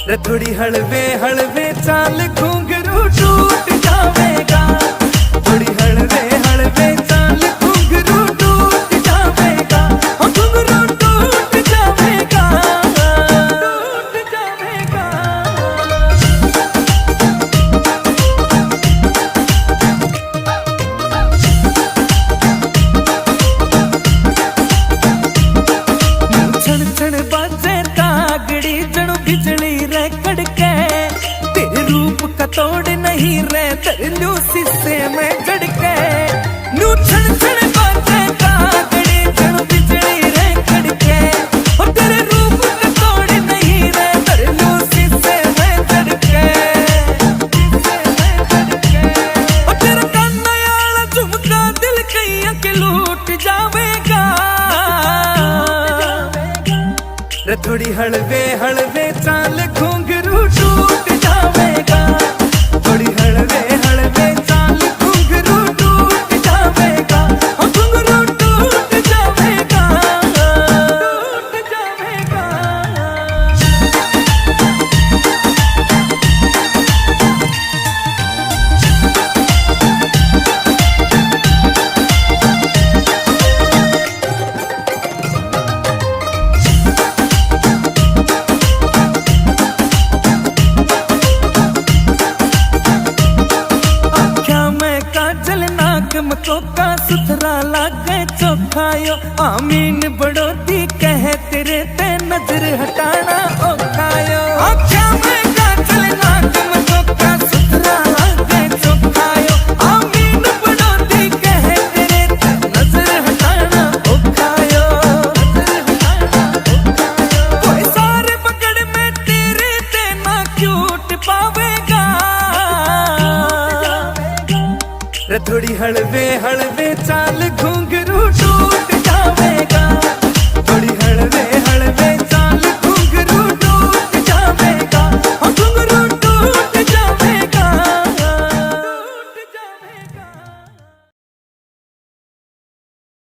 रे थोड़ी हलवे हलवे चाल घुंघरू टूट जावेगा। थोड़ी हलवे हलवे चाल घुंघरू टूट जावेगा। घुंघरू टूट जावेगा, टूट जावेगा। छण छण बाजे तागड़ी जणु बिजली रे कड़के। तेरे रूप का तोड़ नहीं रे तरलू शीशे में जड़के। नू छण छण बाजे तागड़ी जणु बिजली रे कड़के। और तेरे रूप का तोड़ नहीं रे तरलू शीशे में जड़के। और तेरा काना याला झुमका दिल कईया के लूट जावेगा। रे थोड़ी हलवे हलवे चाल घुंघरू टूट जावेगा। थोड़ी हलवे हलवे चाल घुंघरू टूट जावेगा। घुंघरू टूट जावेगा, टूट जावेगा। काजल नाक मकोका सुथरा लागे चोखायो। आमीन बड़ोती कहे तेरे ते नजर हटाना ओखायो। आख्या में काजल नाक मकोका सुथरा लागे चोखायो। आमीन बड़ोती कहे तेरे ते नजर हटाना ओखायो। कोई सारे पकड़ में तेरे ते ना क्यूट पावेगा। रे थोड़ी हलवे हलवे चाल घुंघरू टूट जावेगा।